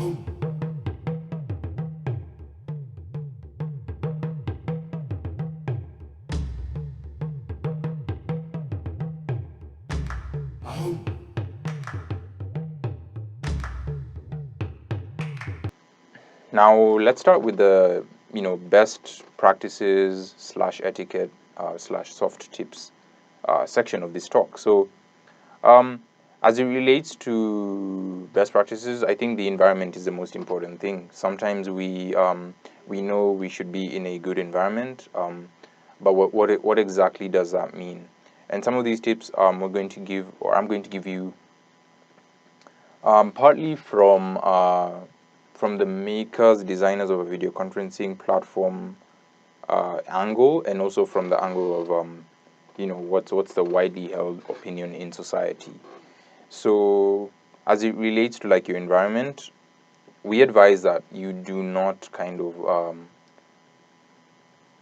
Now let's start with the best practices slash etiquette slash soft tips section of this talk. So um, as it relates to best practices, I think the environment is the most important thing. Sometimes we know we should be in a good environment, but what exactly does that mean? And some of these tips we're going to give, or I'm going to give you, partly from the makers, designers of a video conferencing platform angle, and also from the angle of what's the widely held opinion in society. So as it relates to like your environment, we advise that you do not kind of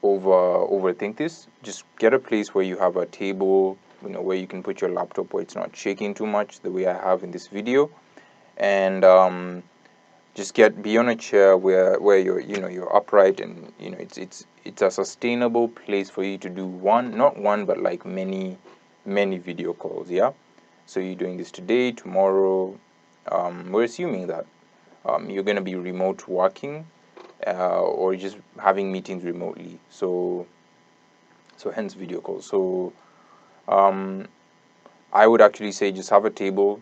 overthink this. Just get a place where you have a table, where you can put your laptop where it's not shaking too much, the way I have in this video, and just be on a chair where you're upright, and it's a sustainable place for you to do not one but like many video calls. Yeah, so you're doing this today, tomorrow. We're assuming that you're going to be remote working, or just having meetings remotely, so hence video calls. So I would actually say just have a table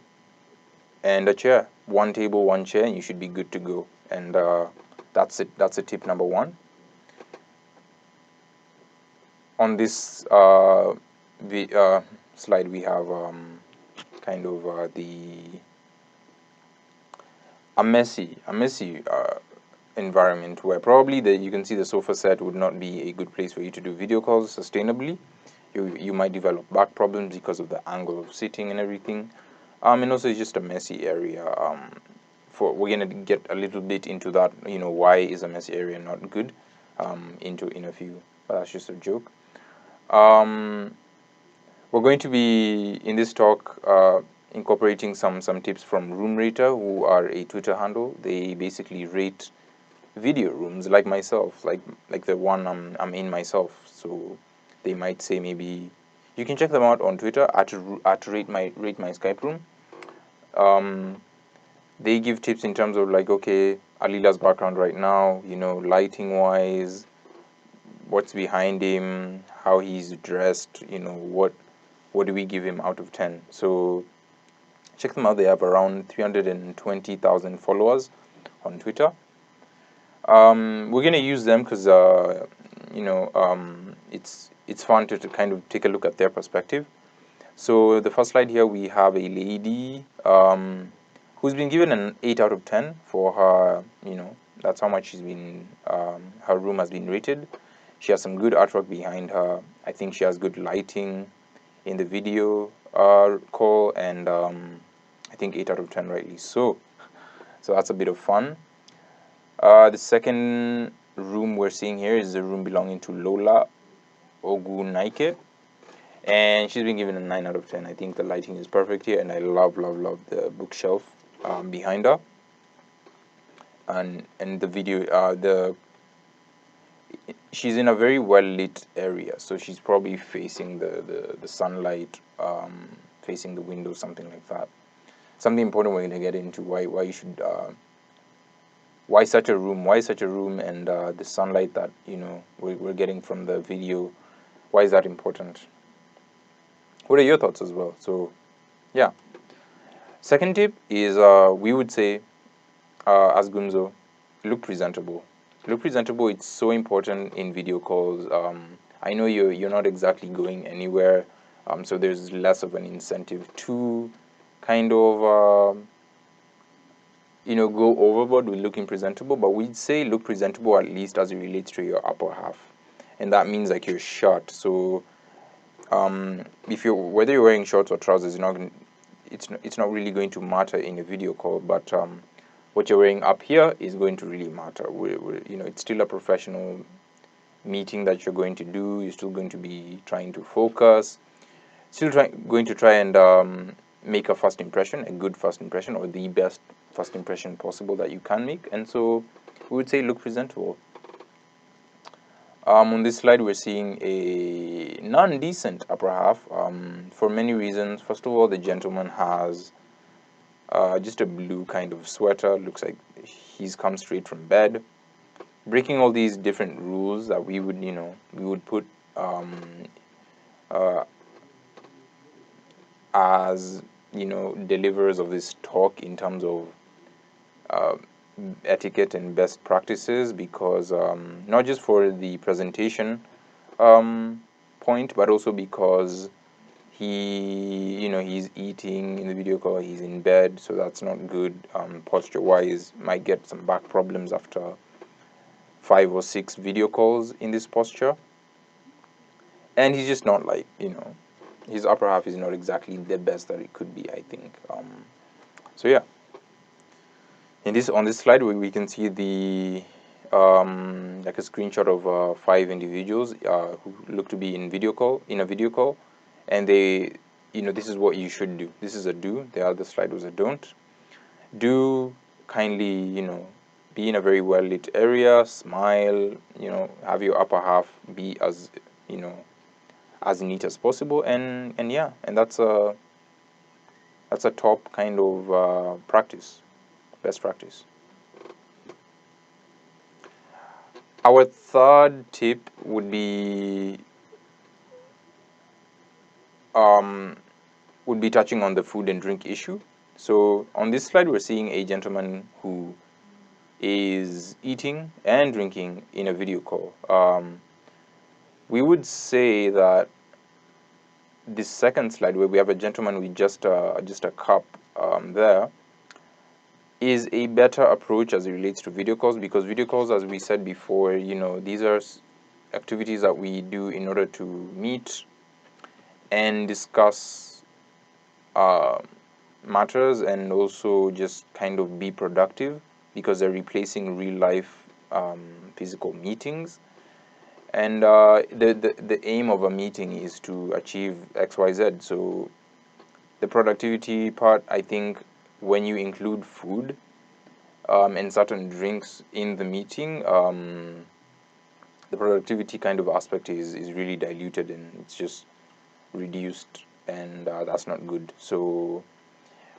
and a chair, one table, one chair, and you should be good to go. And that's it. That's a tip number one. On this slide, we have kind of a messy environment where probably you can see the sofa set would not be a good place for you to do video calls sustainably. You might develop back problems because of the angle of sitting and everything. And also it's just a messy area. We're gonna get a little bit into that. Why is a messy area not good? In a few, but that's just a joke. We're going to be in this talk incorporating some tips from Room Rater, who are a Twitter handle. They basically rate video rooms like myself, like the one I'm in myself. So they might say, maybe you can check them out on Twitter at rate my Skype room. They give tips in terms of like, okay, Alila's background right now, lighting wise, what's behind him, how he's dressed, what do we give him out of 10. So check them out. They have around 320,000 followers on Twitter. We're gonna use them because it's fun to kind of take a look at their perspective. So the first slide here, we have a lady who's been given an 8 out of 10 for her. That's how much she's been. Her room has been rated. She has some good artwork behind her. I think she has good lighting in the video call, and I think 8 out of 10 rightly so. So that's a bit of fun. The second room we're seeing here is the room belonging to Lola Ogunaike, and she's been given a 9 out of 10. I think the lighting is perfect here, and I love the bookshelf behind her, and the video. She's in a very well lit area, so she's probably facing the sunlight, facing the window, something like that. Something important we're going to get into, why you should why such a room, and the sunlight that we're getting from the video, why is that important? What are your thoughts as well? So yeah, second tip is we would say, as Gumzo, look presentable. It's so important in video calls. I know you're not exactly going anywhere, so there's less of an incentive to kind of go overboard with looking presentable, but we'd say look presentable at least as it relates to your upper half, and that means like your shirt. So if whether you're wearing shorts or trousers, it's not really going to matter in a video call, but what you're wearing up here is going to really matter. It's still a professional meeting that you're going to do. You're still going to be trying to focus, going to try and make a first impression, a good first impression, or the best first impression possible that you can make. And so we would say look presentable. On this slide, we're seeing a non-decent upper half for many reasons. First of all, the gentleman has just a blue kind of sweater. Looks like he's come straight from bed, breaking all these different rules that we would, we would put as, deliverers of this talk in terms of etiquette and best practices, because not just for the presentation point, but also because he's eating in the video call, he's in bed, so that's not good. Posture wise, might get some back problems after 5 or 6 video calls in this posture. And he's just not like, his upper half is not exactly the best that it could be, I think. So yeah, on this slide we can see the like a screenshot of 5 individuals who look to be in a video call, and they, this is what you should do. This is a do. The other slide was a don't. Do kindly, be in a very well lit area, smile, have your upper half be as, as neat as possible, and yeah, and that's a top kind of practice, best practice. Our third tip would be touching on the food and drink issue. So on this slide, we're seeing a gentleman who is eating and drinking in a video call. We would say that this second slide, where we have a gentleman with just a cup there, is a better approach as it relates to video calls, because video calls, as we said before, these are activities that we do in order to meet and discuss matters, and also just kind of be productive, because they're replacing real life physical meetings. And the aim of a meeting is to achieve XYZ. So the productivity part, I think, when you include food and certain drinks in the meeting, the productivity kind of aspect is really diluted, and it's just reduced, and that's not good. So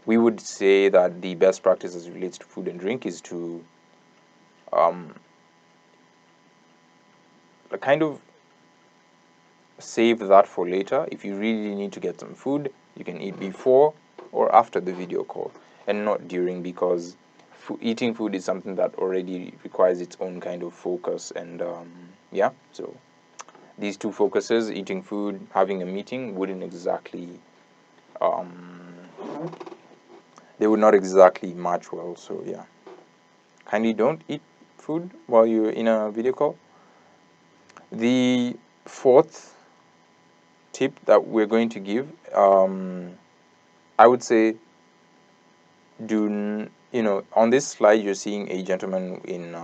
we would say that the best practice as it relates to food and drink is to kind of save that for later. If you really need to get some food, you can eat before or after the video call, and not during, because eating food is something that already requires its own kind of focus. And yeah, so these two focuses, eating food, having a meeting, wouldn't exactly they would not exactly match well. So yeah, kindly don't eat food while you're in a video call. The fourth tip that we're going to give, I would say, on this slide you're seeing a gentleman in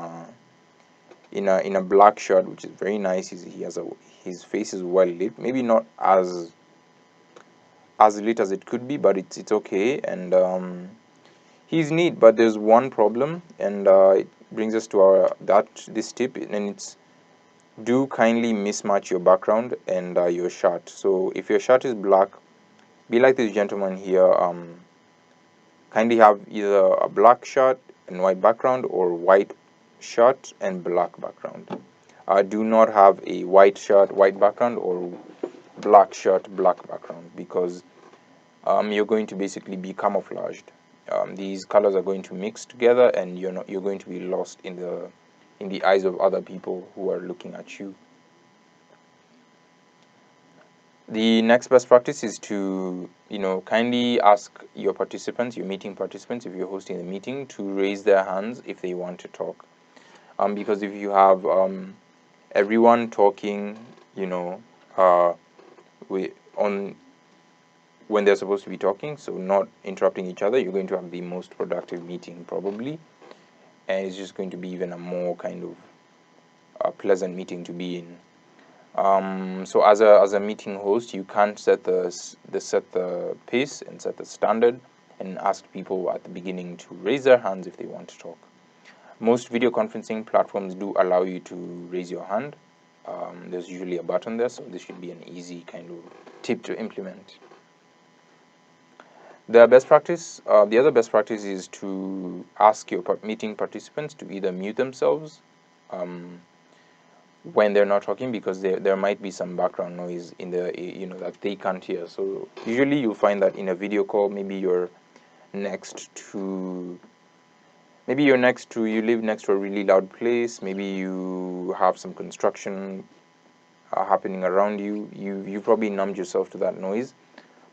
a black shirt, which is very nice. His face is well lit, maybe not as lit as it could be, but it's okay. And he's neat, but there's one problem, and it brings us to this tip, and it's, do kindly mismatch your background and your shirt. So if your shirt is black, be like this gentleman here. Kindly have either a black shirt and white background, or white shirt and black background. Do not have a white shirt, white background, or black shirt, black background, because you're going to basically be camouflaged. These colors are going to mix together, and you're going to be lost in the eyes of other people who are looking at you. The next best practice is to, kindly ask your meeting participants, if you're hosting a meeting, to raise their hands if they want to talk. Because if you have everyone talking, when they're supposed to be talking, so not interrupting each other, you're going to have the most productive meeting probably, and it's just going to be even a more kind of pleasant meeting to be in. So as a meeting host, you can't set the pace and set the standard and ask people at the beginning to raise their hands if they want to talk. Most video conferencing platforms do allow you to raise your hand. There's usually a button there, so this should be an easy kind of tip to implement. The other best practice is to ask your meeting participants to either mute themselves when they're not talking, because there might be some background noise in the that they can't hear. So usually you'll find that in a video call, maybe you live next to a really loud place, maybe you have some construction happening around you. You probably numbed yourself to that noise,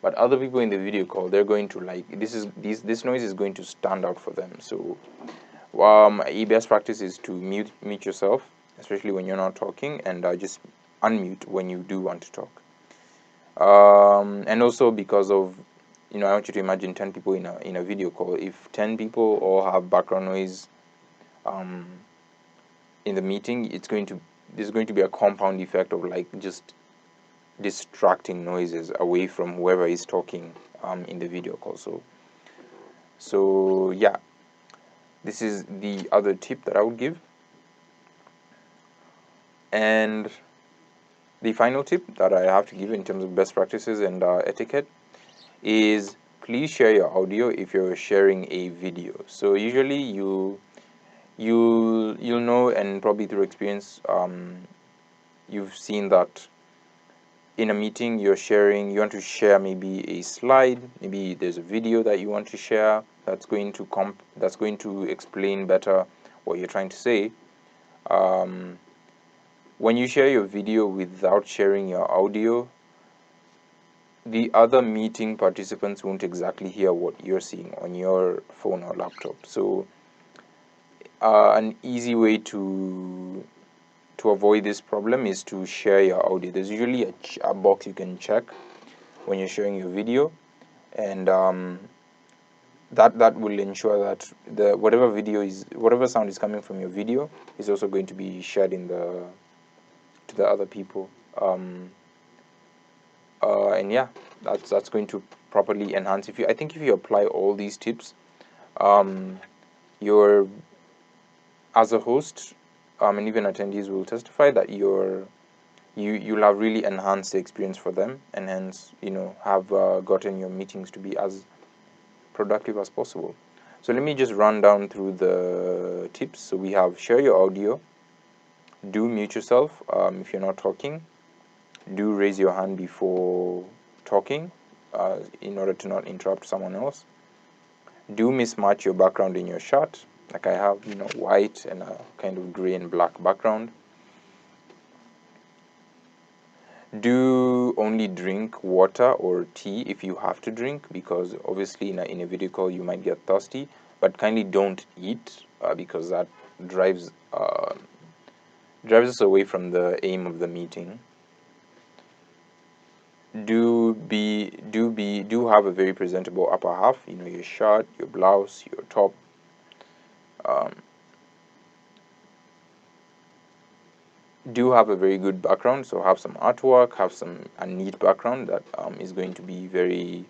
but other people in the video call, they're going to this noise is going to stand out for them. So a best practice is to mute yourself, especially when you're not talking, and just unmute when you do want to talk. And also, because of I want you to imagine 10 people in a video call. If 10 people all have background noise in the meeting, there's going to be a compound effect of just distracting noises away from whoever is talking in the video call. So yeah, this is the other tip that I would give. And the final tip that I have to give in terms of best practices and etiquette is, please share your audio if you're sharing a video. So usually you'll know, and probably through experience, you've seen that in a meeting you want to share maybe a slide, maybe there's a video that you want to share that's going to explain better what you're trying to say. When you share your video without sharing your audio, the other meeting participants won't exactly hear what you're seeing on your phone or laptop. So an easy way to avoid this problem is to share your audio. There's usually a box you can check when you're sharing your video, and that will ensure that whatever sound is coming from your video is also going to be shared to the other people. And yeah, that's going to properly enhance. If you apply all these tips, your as a host, and even attendees will testify that you'll have really enhanced the experience for them, and hence have gotten your meetings to be as productive as possible. So let me just run down through the tips. So we have: share your audio, do mute yourself if you're not talking, do raise your hand before talking in order to not interrupt someone else, do mismatch your background in your shot, like I have white and a kind of gray and black background, do only drink water or tea if you have to drink, because obviously in a video call you might get thirsty, but kindly don't eat because that drives us away from the aim of the meeting. Do have a very presentable upper half, your shirt, your blouse, your top. Do have a very good background, so have some artwork, have a neat background that is going to be very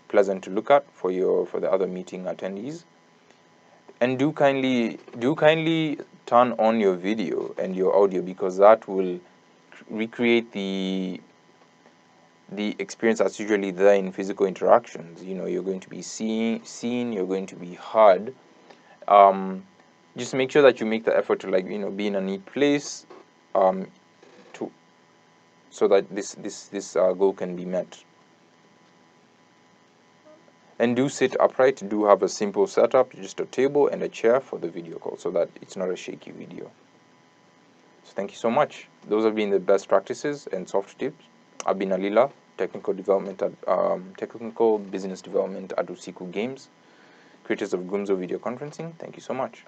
pleasant to look at for the other meeting attendees. And do kindly turn on your video and your audio, because that will recreate the experience that's usually there in physical interactions. You're going to be seen, you're going to be heard. Just make sure that you make the effort to be in a neat place, so that this goal can be met. And do sit upright. Do have a simple setup, just a table and a chair for the video call, so that it's not a shaky video. So thank you so much. Those have been the best practices and soft tips. I've been Alila, technical business development at Usiku Games, creators of Gumzo video conferencing. Thank you so much.